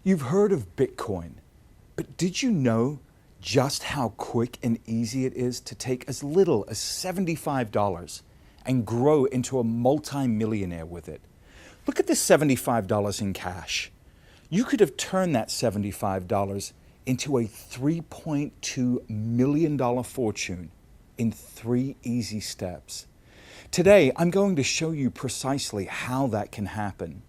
You've heard of Bitcoin, but did you know just how quick and easy it is to take as little as $75 and grow into a multi-millionaire with it? Look at this $75 in cash. You could have turned that $75 into a $3.2 million fortune in 3 easy steps. Today, I'm going to show you precisely how that can happen.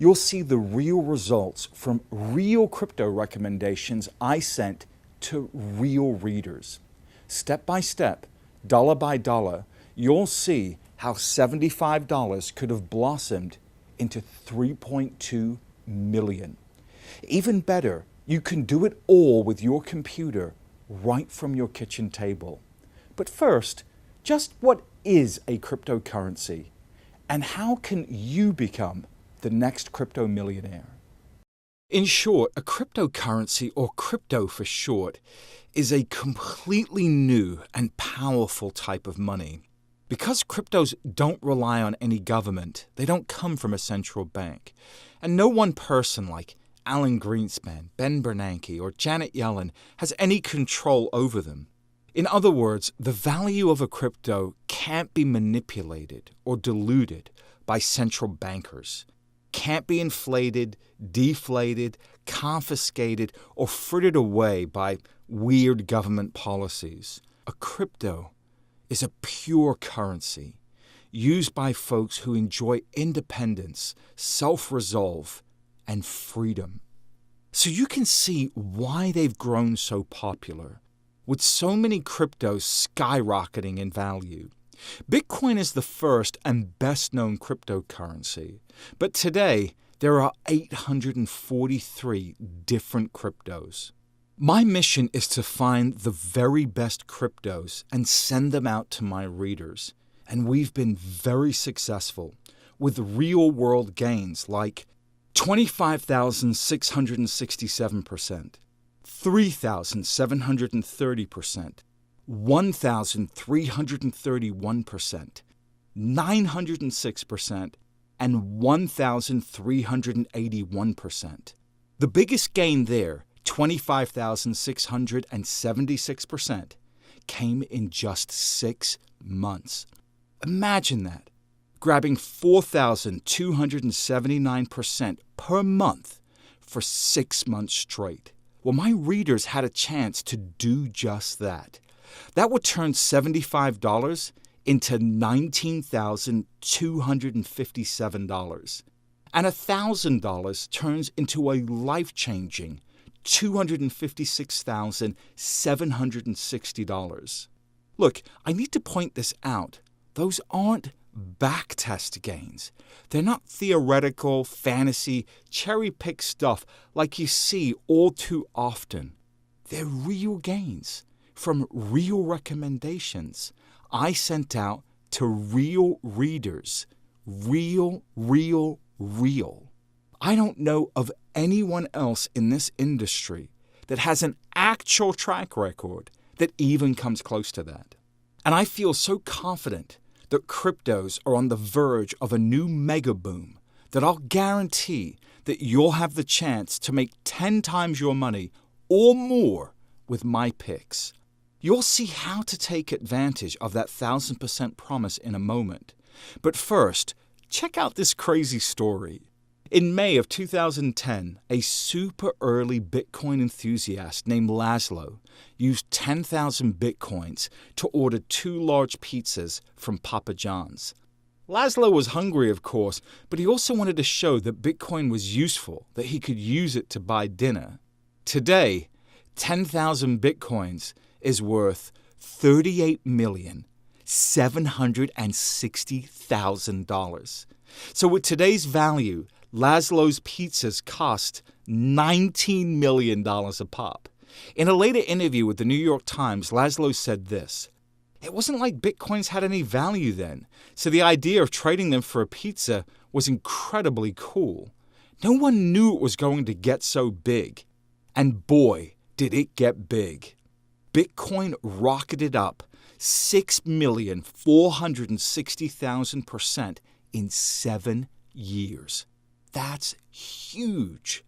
You'll see the real results from real crypto recommendations I sent to real readers. Step by step, dollar by dollar, you'll see how $75 could have blossomed into 3.2 million. Even better, you can do it all with your computer right from your kitchen table. But first, just what is a cryptocurrency? And how can you become the next crypto millionaire? In short, a cryptocurrency, or crypto for short, is a completely new and powerful type of money. Because cryptos don't rely on any government, they don't come from a central bank, and no one person like Alan Greenspan, Ben Bernanke, or Janet Yellen has any control over them. In other words, the value of a crypto can't be manipulated or diluted by central bankers, can't be inflated, deflated, confiscated, or frittered away by weird government policies. A crypto is a pure currency used by folks who enjoy independence, self-resolve, and freedom. So you can see why they've grown so popular, with so many cryptos skyrocketing in value. Bitcoin is the first and best-known cryptocurrency, but today there are 843 different cryptos. My mission is to find the very best cryptos and send them out to my readers, and we've been very successful with real-world gains like 25,667%, 3,730%, 1,331%, 906%, and 1,381%. The biggest gain there, 25,676%, came in just 6 months. Imagine that, grabbing 4,279% per month for 6 months straight. Well, my readers had a chance to do just that. That would turn $75 into $19,257. And $1,000 turns into a life-changing $256,760. Look, I need to point this out. Those aren't backtest gains. They're not theoretical, fantasy, cherry-picked stuff like you see all too often. They're real gains from real recommendations I sent out to real readers. Real. I don't know of anyone else in this industry that has an actual track record that even comes close to that. And I feel so confident that cryptos are on the verge of a new mega boom that I'll guarantee that you'll have the chance to make 10 times your money or more with my picks. You'll see how to take advantage of that 1,000% promise in a moment. But first, check out this crazy story. In May of 2010, a super early Bitcoin enthusiast named Laszlo used 10,000 Bitcoins to order 2 large pizzas from Papa John's. Laszlo was hungry, of course, but he also wanted to show that Bitcoin was useful, that he could use it to buy dinner. Today, 10,000 Bitcoins is worth $38,760,000. So with today's value, Laszlo's pizzas cost $19 million a pop. In a later interview with the New York Times, Laszlo said this: "It wasn't like Bitcoins had any value then, so the idea of trading them for a pizza was incredibly cool. No one knew it was going to get so big. And boy, did it get big. Bitcoin rocketed up 6,460,000% in 7 years. That's huge.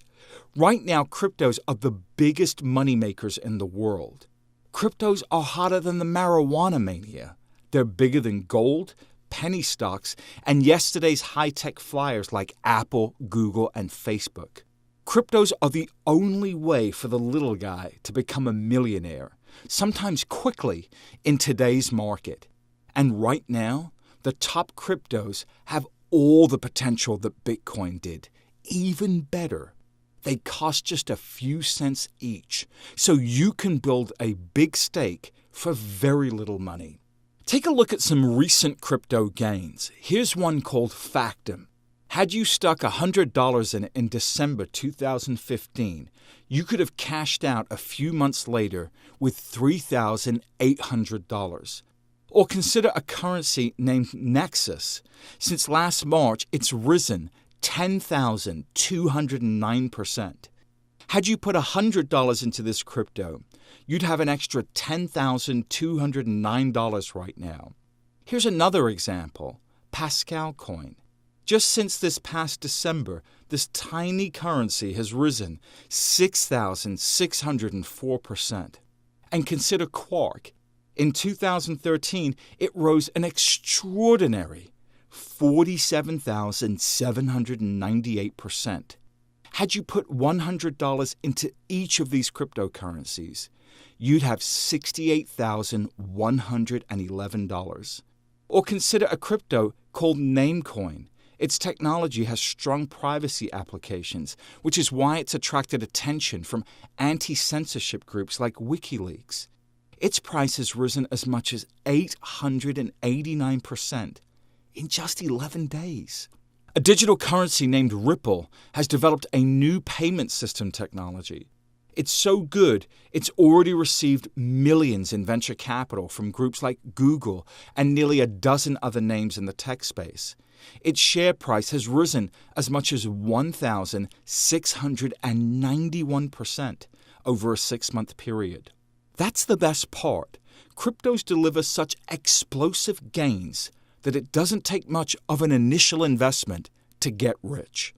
Right now, cryptos are the biggest moneymakers in the world. Cryptos are hotter than the marijuana mania. They're bigger than gold, penny stocks, and yesterday's high-tech flyers like Apple, Google, and Facebook. Cryptos are the only way for the little guy to become a millionaire, sometimes quickly, in today's market. And right now, the top cryptos have all the potential that Bitcoin did, even better. They cost just a few cents each, so you can build a big stake for very little money. Take a look at some recent crypto gains. Here's one called Factum. Had you stuck $100 in it in December 2015, you could have cashed out a few months later with $3,800. Or consider a currency named Nexus. Since last March, it's risen 10,209%. Had you put $100 into this crypto, you'd have an extra $10,209 right now. Here's another example, Pascal Coin. Just since this past December, this tiny currency has risen 6,604%. And consider Quark. In 2013, it rose an extraordinary 47,798%. Had you put $100 into each of these cryptocurrencies, you'd have $68,111. Or consider a crypto called Namecoin. Its technology has strong privacy applications, which is why it's attracted attention from anti-censorship groups like WikiLeaks. Its price has risen as much as 889% in just 11 days. A digital currency named Ripple has developed a new payment system technology. It's so good, it's already received millions in venture capital from groups like Google and nearly a dozen other names in the tech space. Its share price has risen as much as 1,691% over a 6-month period. That's the best part. Cryptos deliver such explosive gains that it doesn't take much of an initial investment to get rich.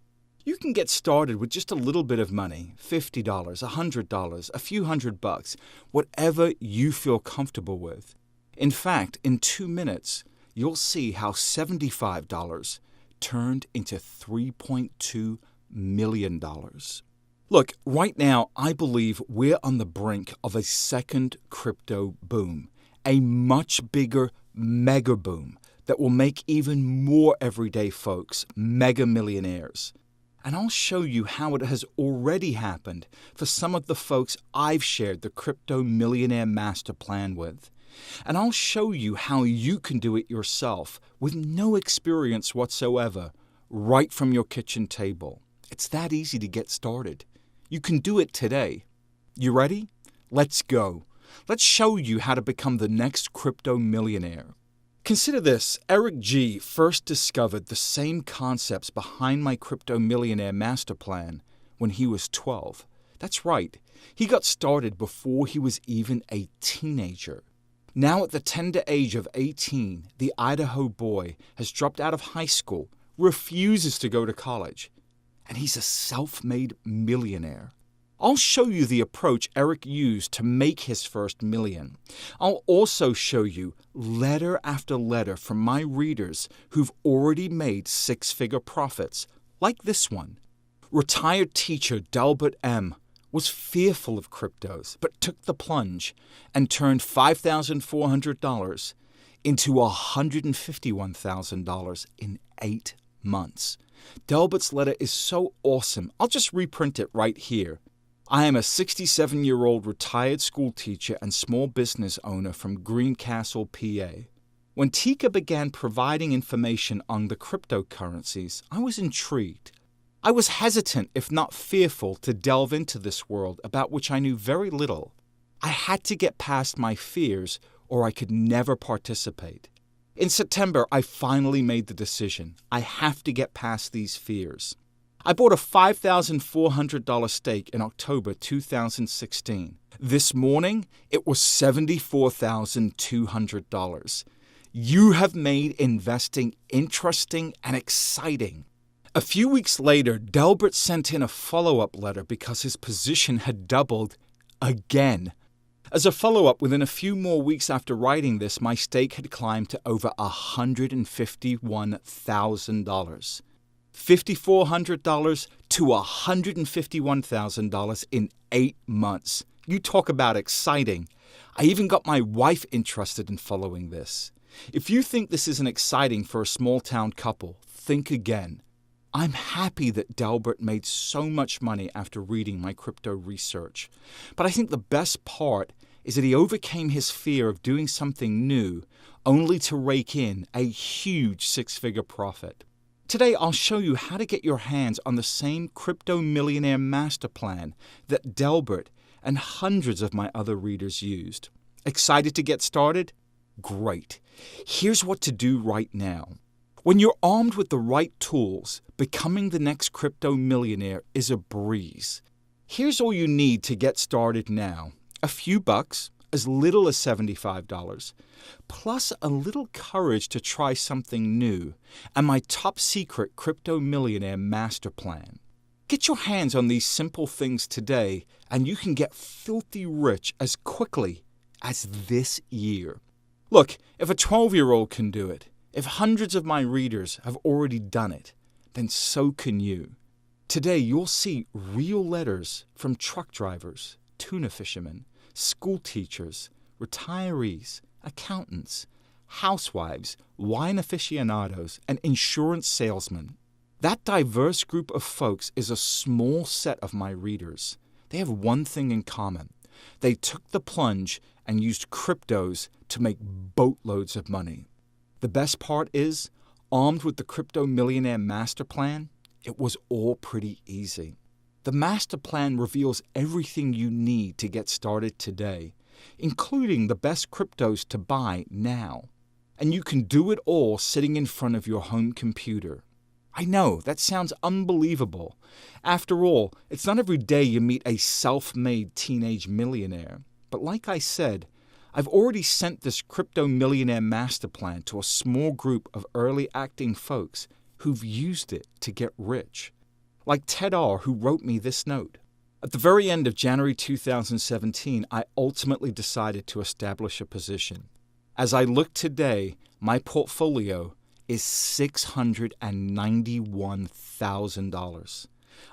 You can get started with just a little bit of money, $50, $100, a few $100, whatever you feel comfortable with. In fact, in 2 minutes, you'll see how $75 turned into $3.2 million. Look, right now, I believe we're on the brink of a second crypto boom, a much bigger mega boom that will make even more everyday folks mega millionaires. And I'll show you how it has already happened for some of the folks I've shared the Crypto Millionaire Master Plan with. And I'll show you how you can do it yourself with no experience whatsoever, right from your kitchen table. It's that easy to get started. You can do it today. You ready? Let's go. Let's show you how to become the next crypto millionaire. Consider this. Eric G. first discovered the same concepts behind my Crypto Millionaire Master Plan when he was 12. That's right. He got started before he was even a teenager. Now at the tender age of 18, the Idaho boy has dropped out of high school, refuses to go to college, and he's a self-made millionaire. I'll show you the approach Eric used to make his first million. I'll also show you letter after letter from my readers who've already made 6-figure profits, like this one. Retired teacher Delbert M. was fearful of cryptos, but took the plunge and turned $5,400 into $151,000 in 8 months. Delbert's letter is so awesome, I'll just reprint it right here. I am a 67-year-old retired school teacher and small business owner from Greencastle, PA. When Tika began providing information on the cryptocurrencies, I was intrigued. I was hesitant, if not fearful, to delve into this world about which I knew very little. I had to get past my fears or I could never participate. In September, I finally made the decision. I have to get past these fears. I bought a $5,400 stake in October 2016. This morning, it was $74,200. You have made investing interesting and exciting. A few weeks later, Delbert sent in a follow-up letter because his position had doubled again. As a follow-up, within a few more weeks after writing this, my stake had climbed to over $151,000. $5,400 to $151,000 in 8 months. You talk about exciting. I even got my wife interested in following this. If you think this isn't exciting for a small-town couple, think again. I'm happy that Delbert made so much money after reading my crypto research. But I think the best part is that he overcame his fear of doing something new only to rake in a huge six-figure profit. Today, I'll show you how to get your hands on the same crypto millionaire master plan that Delbert and hundreds of my other readers used. Excited to get started? Great. Here's what to do right now. When you're armed with the right tools, becoming the next crypto millionaire is a breeze. Here's all you need to get started now. A few bucks, as little as $75, plus a little courage to try something new, and my top secret crypto millionaire master plan. Get your hands on these simple things today, and you can get filthy rich as quickly as this year. Look, if a 12-year-old can do it, if hundreds of my readers have already done it, then so can you. Today you'll see real letters from truck drivers, tuna fishermen, school teachers, retirees, accountants, housewives, wine aficionados, and insurance salesmen. That diverse group of folks is a small set of my readers. They have one thing in common. They took the plunge and used cryptos to make boatloads of money. The best part is, armed with the Crypto Millionaire Master Plan, it was all pretty easy. The Master Plan reveals everything you need to get started today, including the best cryptos to buy now. And you can do it all sitting in front of your home computer. I know, that sounds unbelievable. After all, it's not every day you meet a self-made teenage millionaire. But like I said, I've already sent this Crypto Millionaire Master Plan to a small group of early acting folks who've used it to get rich. Like Ted R., who wrote me this note. At the very end of January 2017, I ultimately decided to establish a position. As I look today, my portfolio is $691,000.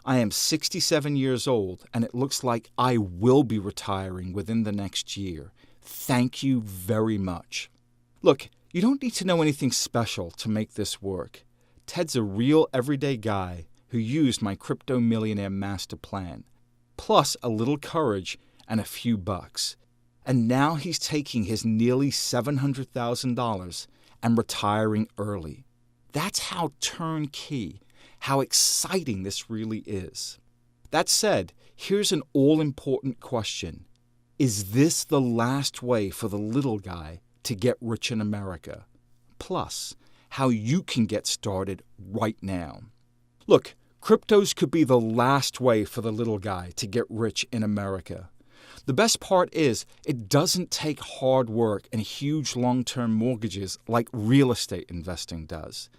I am 67 years old, and it looks like I will be retiring within the next year. Thank you very much. Look, you don't need to know anything special to make this work. Ted's a real everyday guy who used my Crypto Millionaire Master Plan, plus a little courage and a few bucks. And now he's taking his nearly $700,000 and retiring early. That's how turnkey, how exciting this really is. That said, here's an all-important question. Is this the last way for the little guy to get rich in America? Plus, how you can get started right now. Look, cryptos could be the last way for the little guy to get rich in America. The best part is it doesn't take hard work and huge long-term mortgages like real estate investing does.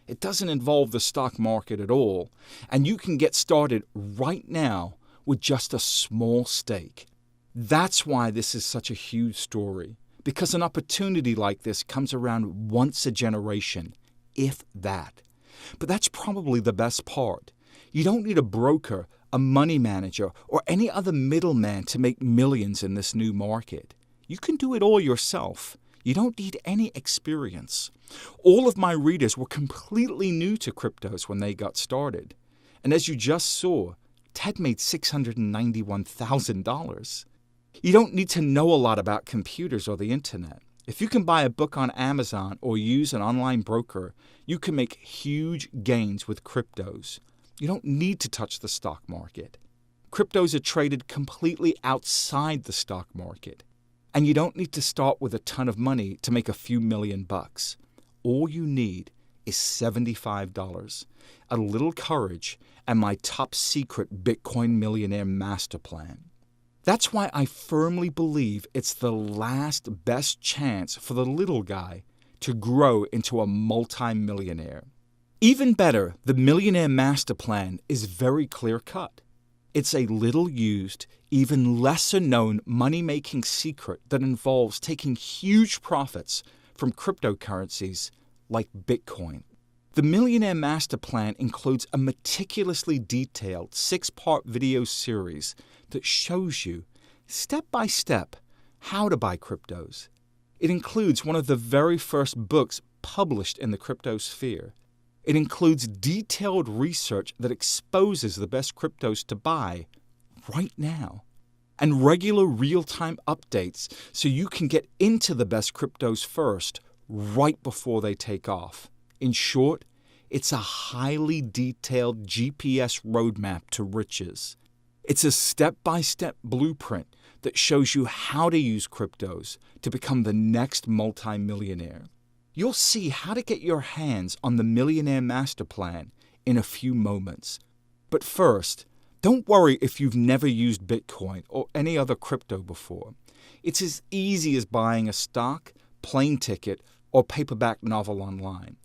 It doesn't involve the stock market at all, and you can get started right now with just a small stake. That's why this is such a huge story, because an opportunity like this comes around once a generation, if that. But that's probably the best part. You don't need a broker, a money manager, or any other middleman to make millions in this new market. You can do it all yourself. You don't need any experience. All of my readers were completely new to cryptos when they got started. And as you just saw, Ted made $691,000. You don't need to know a lot about computers or the internet. If you can buy a book on Amazon or use an online broker, you can make huge gains with cryptos. You don't need to touch the stock market. Cryptos are traded completely outside the stock market. And you don't need to start with a ton of money to make a few million bucks. All you need is $75, a little courage, and my top secret Bitcoin Millionaire Master Plan. That's why I firmly believe it's the last best chance for the little guy to grow into a multi-millionaire. Even better, the Millionaire Master Plan is very clear-cut. It's a little-used, even lesser-known money-making secret that involves taking huge profits from cryptocurrencies like Bitcoin. The Millionaire Master Plan includes a meticulously detailed 6-part video series that shows you, step by step, how to buy cryptos. It includes one of the very first books published in the crypto sphere. It includes detailed research that exposes the best cryptos to buy right now, and regular real-time updates so you can get into the best cryptos first, right before they take off. In short, it's a highly detailed GPS roadmap to riches. It's a step-by-step blueprint that shows you how to use cryptos to become the next multimillionaire. You'll see how to get your hands on the Millionaire Master Plan in a few moments. But first, don't worry if you've never used Bitcoin or any other crypto before. It's as easy as buying a stock, plane ticket, or paperback novel online.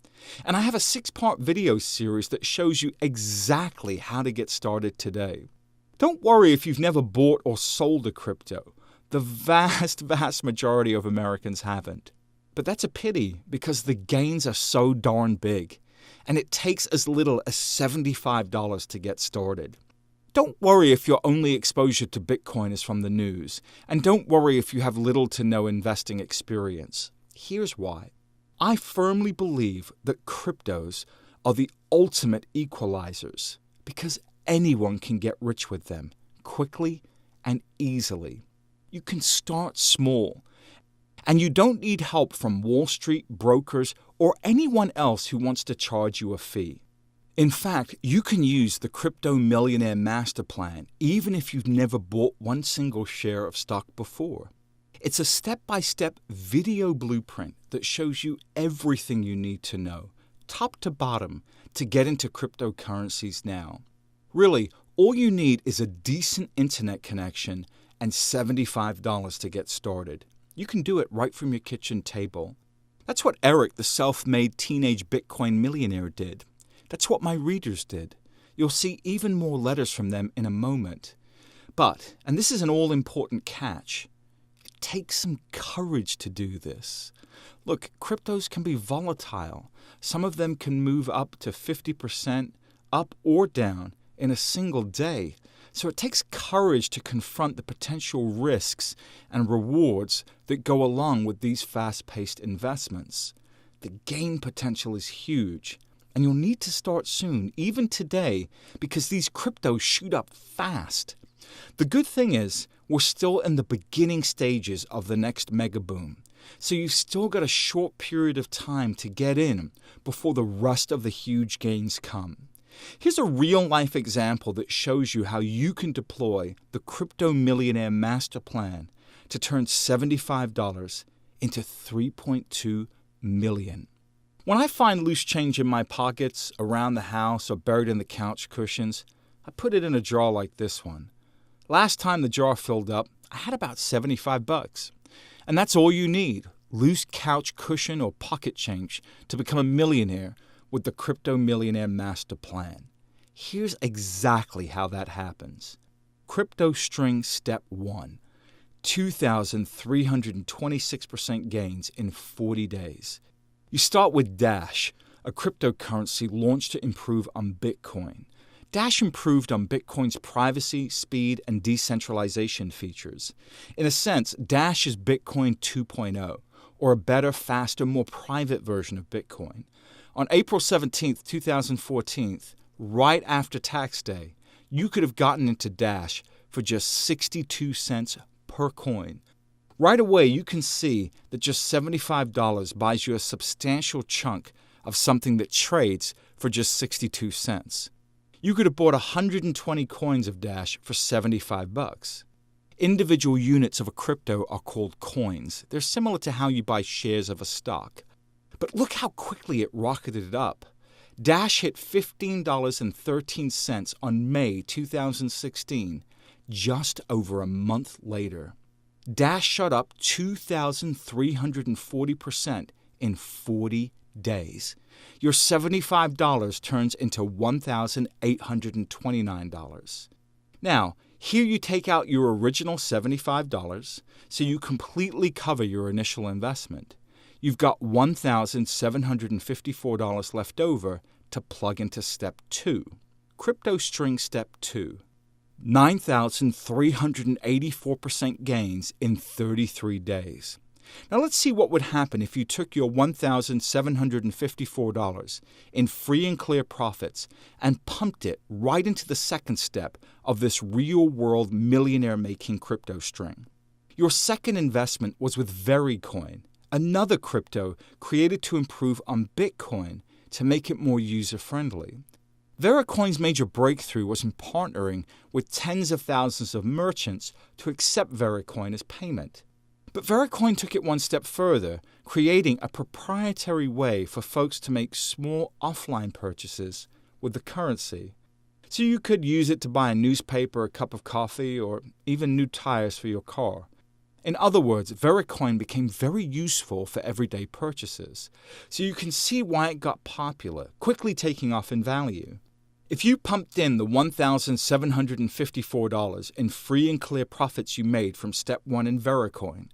And I have a 6-part video series that shows you exactly how to get started today. Don't worry if you've never bought or sold a crypto. The vast majority of Americans haven't. But that's a pity because the gains are so darn big, and it takes as little as $75 to get started. Don't worry if your only exposure to Bitcoin is from the news, and don't worry if you have little to no investing experience. Here's why. I firmly believe that cryptos are the ultimate equalizers because anyone can get rich with them quickly and easily. You can start small. And you don't need help from Wall Street, brokers, or anyone else who wants to charge you a fee. In fact, you can use the Crypto Millionaire Master Plan even if you've never bought one single share of stock before. It's a step-by-step video blueprint that shows you everything you need to know, top to bottom, to get into cryptocurrencies now. Really, all you need is a decent internet connection and $75 to get started. You can do it right from your kitchen table. That's what Eric, the self-made teenage Bitcoin millionaire, did. That's what my readers did. You'll see even more letters from them in a moment. But, and this is an all-important catch, it takes some courage to do this. Look, cryptos can be volatile. Some of them can move up to 50% up or down in a single day. So it takes courage to confront the potential risks and rewards that go along with these fast-paced investments. The gain potential is huge, and you'll need to start soon, even today, because these cryptos shoot up fast. The good thing is, we're still in the beginning stages of the next mega boom, so you've still got a short period of time to get in before the rest of the huge gains come. Here's a real-life example that shows you how you can deploy the Crypto Millionaire Master Plan to turn $75 into $3.2 million. When I find loose change in my pockets, around the house, or buried in the couch cushions, I put it in a jar like this one. Last time the jar filled up, I had about $75. And that's all you need, loose couch cushion or pocket change, to become a millionaire with the Crypto Millionaire Master Plan. Here's exactly how that happens. Crypto String Step 1, 2,326% gains in 40 days. You start with Dash, a cryptocurrency launched to improve on Bitcoin. Dash improved on Bitcoin's privacy, speed, and decentralization features. In a sense, Dash is Bitcoin 2.0, or a better, faster, more private version of Bitcoin. On April 17, 2014, right after tax day, you could have gotten into Dash for just 62 cents per coin. Right away, you can see that just $75 buys you a substantial chunk of something that trades for just 62 cents. You could have bought 120 coins of Dash for $75. Individual units of a crypto are called coins. They're similar to how you buy shares of a stock. But look how quickly it rocketed up. Dash hit $15.13 on May 2016, just over a month later. Dash shot up 2,340% in 40 days. Your $75 turns into $1,829. Now, here you take out your original $75, so you completely cover your initial investment. You've got $1,754 left over to plug into Step 2. Crypto String Step 2. 9,384% gains in 33 days. Now let's see what would happen if you took your $1,754 in free and clear profits and pumped it right into the second step of this real-world millionaire-making crypto string. Your second investment was with Vericoin, another crypto created to improve on Bitcoin to make it more user-friendly. Vericoin's major breakthrough was in partnering with tens of thousands of merchants to accept Vericoin as payment. But Vericoin took it one step further, creating a proprietary way for folks to make small offline purchases with the currency. So you could use it to buy a newspaper, a cup of coffee, or even new tires for your car. In other words, Vericoin became very useful for everyday purchases. So you can see why it got popular, quickly taking off in value. If you pumped in the $1,754 in free and clear profits you made from Step 1 in Vericoin,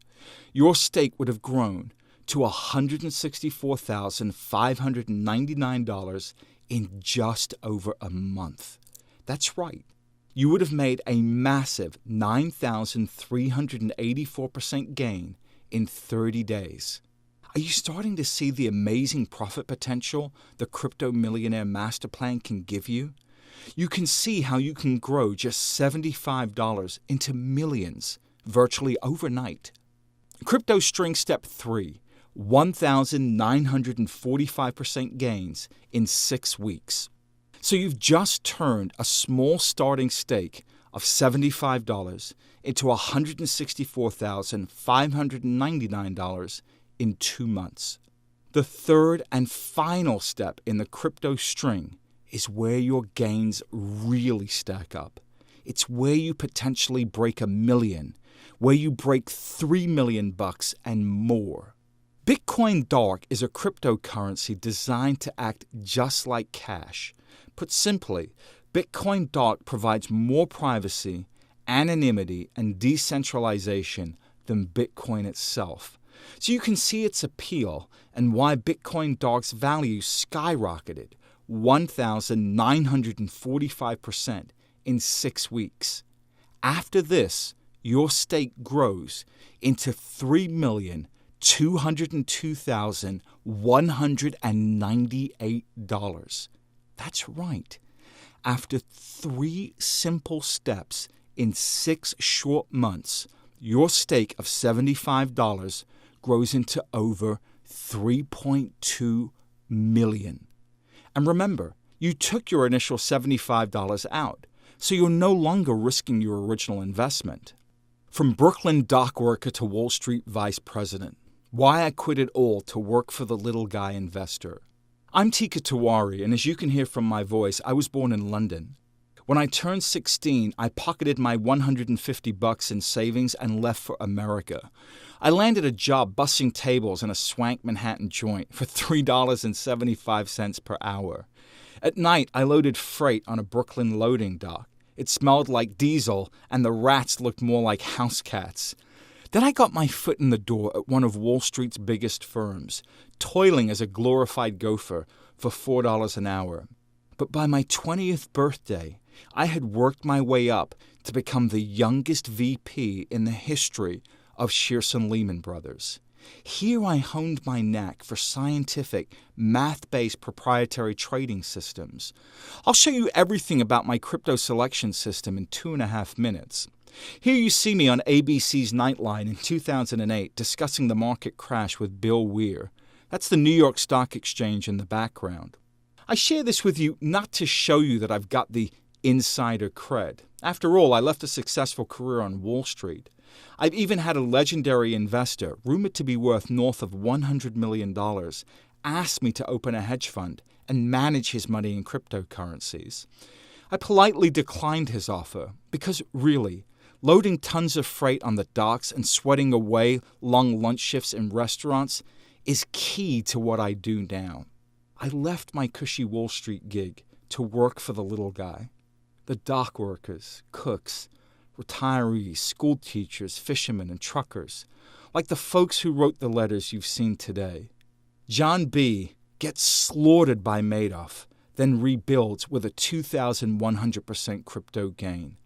your stake would have grown to $164,599 in just over a month. That's right. You would have made a massive 9,384% gain in 30 days. Are you starting to see the amazing profit potential the Crypto Millionaire Master Plan can give you? You can see how you can grow just $75 into millions virtually overnight. Crypto String Step 3, 1,945% gains in 6 weeks. So you've just turned a small starting stake of $75 into $164,599 in 2 months. The third and final step in the crypto string is where your gains really stack up. It's where you potentially break $1 million, where you break $3 million and more. Bitcoin Dark is a cryptocurrency designed to act just like cash. Put simply, Bitcoin Dark provides more privacy, anonymity, and decentralization than Bitcoin itself. So you can see its appeal and why Bitcoin Dark's value skyrocketed 1,945% in 6 weeks. After this, your stake grows into $3,202,198. That's right. After 3 simple steps in 6 short months, your stake of $75 grows into over $3.2 million. And remember, you took your initial $75 out, so you're no longer risking your original investment. From Brooklyn dock worker to Wall Street vice president, why I quit it all to work for the little guy investor. I'm Tika Tiwari, and as you can hear from my voice, I was born in London. When I turned 16, I pocketed my $150 in savings and left for America. I landed a job bussing tables in a swank Manhattan joint for $3.75 per hour. At night, I loaded freight on a Brooklyn loading dock. It smelled like diesel, and the rats looked more like house cats. Then I got my foot in the door at one of Wall Street's biggest firms, toiling as a glorified gopher for $4 an hour. But by my 20th birthday, I had worked my way up to become the youngest VP in the history of Shearson Lehman Brothers. Here I honed my knack for scientific, math-based proprietary trading systems. I'll show you everything about my crypto selection system in 2.5 minutes. Here you see me on ABC's Nightline in 2008 discussing the market crash with Bill Weir. That's the New York Stock Exchange in the background. I share this with you not to show you that I've got the insider cred. After all, I left a successful career on Wall Street. I've even had a legendary investor, rumored to be worth north of $100 million, ask me to open a hedge fund and manage his money in cryptocurrencies. I politely declined his offer because, really, loading tons of freight on the docks and sweating away long lunch shifts in restaurants, is key to what I do now. I left my cushy Wall Street gig to work for the little guy. The dock workers, cooks, retirees, school teachers, fishermen, and truckers, like the folks who wrote the letters you've seen today. John B. gets slaughtered by Madoff, then rebuilds with a 2,100% crypto gain.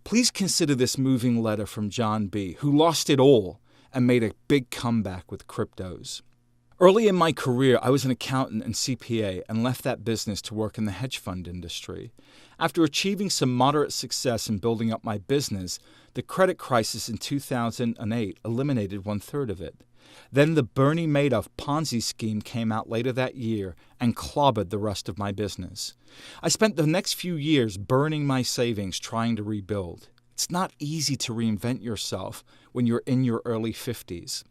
Please consider this moving letter from John B., who lost it all and made a big comeback with cryptos. Early in my career, I was an accountant and CPA and left that business to work in the hedge fund industry. After achieving some moderate success in building up my business, the credit crisis in 2008 eliminated 1/3 of it. Then the Bernie Madoff Ponzi scheme came out later that year and clobbered the rest of my business. I spent the next few years burning my savings trying to rebuild. It's not easy to reinvent yourself when you're in your early 50s.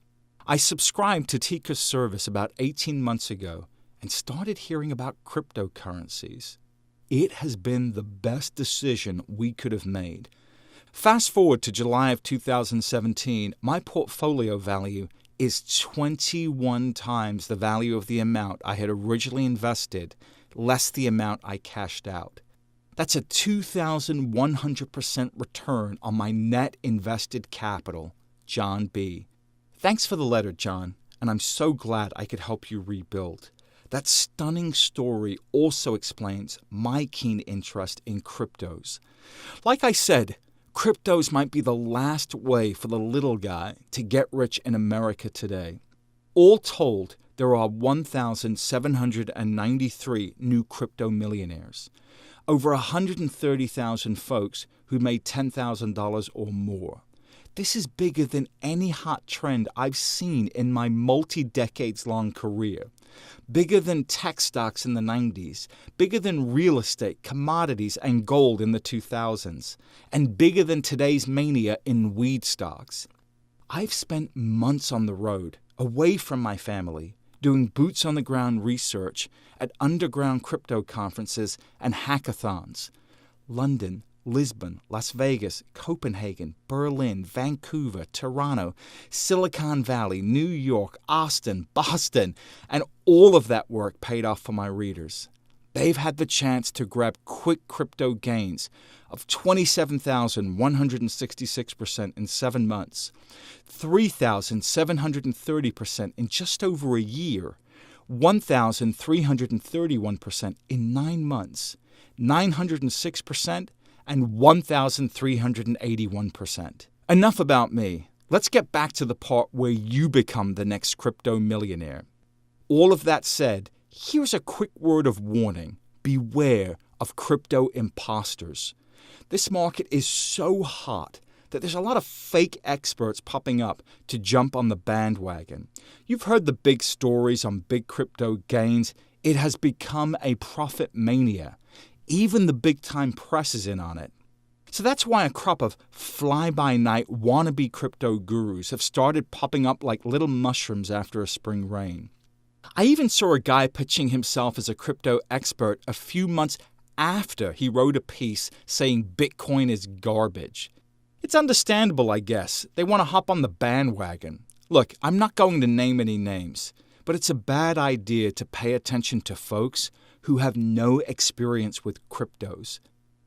I subscribed to Tika's service about 18 months ago and started hearing about cryptocurrencies. It has been the best decision we could have made. Fast forward to July of 2017, my portfolio value is 21 times the value of the amount I had originally invested, less the amount I cashed out. That's a 2,100% return on my net invested capital. John B. Thanks for the letter, John, and I'm so glad I could help you rebuild. That stunning story also explains my keen interest in cryptos. Like I said, cryptos might be the last way for the little guy to get rich in America today. All told, there are 1,793 new crypto millionaires. Over 130,000 folks who made $10,000 or more. This is bigger than any hot trend I've seen in my multi-decades-long career. Bigger than tech stocks in the 90s, bigger than real estate, commodities, and gold in the 2000s, and bigger than today's mania in weed stocks. I've spent months on the road, away from my family, doing boots-on-the-ground research at underground crypto conferences and hackathons. London, Lisbon, Las Vegas, Copenhagen, Berlin, Vancouver, Toronto, Silicon Valley, New York, Austin, Boston, and all of that work paid off for my readers. They've had the chance to grab quick crypto gains of 27,166% in 7 months, 3,730% in just over a year, 1,331% in 9 months, 906%, and 1,381%. Enough about me. Let's get back to the part where you become the next crypto millionaire. All of that said, here's a quick word of warning. Beware of crypto imposters. This market is so hot that there's a lot of fake experts popping up to jump on the bandwagon. You've heard the big stories on big crypto gains. It has become a profit mania. Even the big-time press is in on it. So that's why a crop of fly-by-night wannabe crypto gurus have started popping up like little mushrooms after a spring rain. I even saw a guy pitching himself as a crypto expert a few months after he wrote a piece saying Bitcoin is garbage. It's understandable, I guess. They want to hop on the bandwagon. Look, I'm not going to name any names, but it's a bad idea to pay attention to folks who have no experience with cryptos.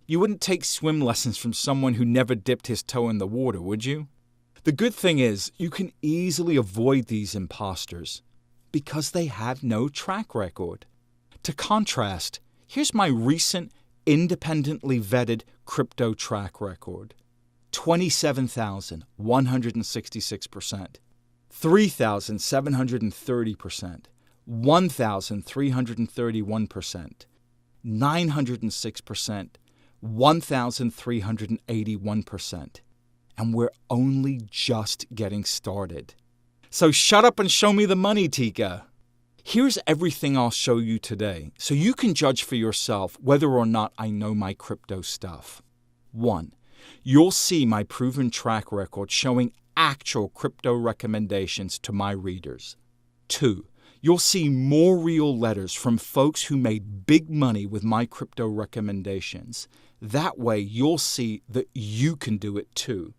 You wouldn't take swim lessons from someone who never dipped his toe in the water, would you? The good thing is, you can easily avoid these imposters because they have no track record. To contrast, here's my recent, independently vetted crypto track record. 27,166%, 3,730%, 1,331%, 906%, 1,381%. And we're only just getting started. So shut up and show me the money, Tika. Here's everything I'll show you today, so you can judge for yourself whether or not I know my crypto stuff. 1. You'll see my proven track record showing actual crypto recommendations to my readers. 2. You'll see more real letters from folks who made big money with my crypto recommendations. That way, you'll see that you can do it too.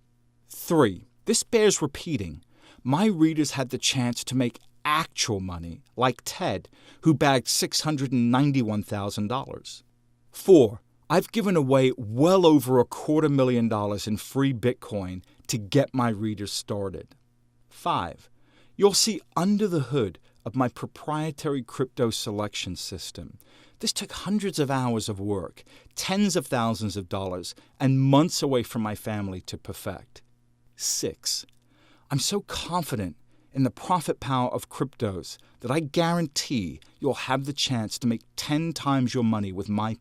3. This bears repeating. My readers had the chance to make actual money, like Ted, who bagged $691,000. 4. I've given away well over $250,000 in free Bitcoin to get my readers started. 5. You'll see under the hood of my proprietary crypto selection system. This took hundreds of hours of work, tens of thousands of dollars, and months away from my family to perfect. 6. I'm so confident in the profit power of cryptos that I guarantee you'll have the chance to make 10 times your money with my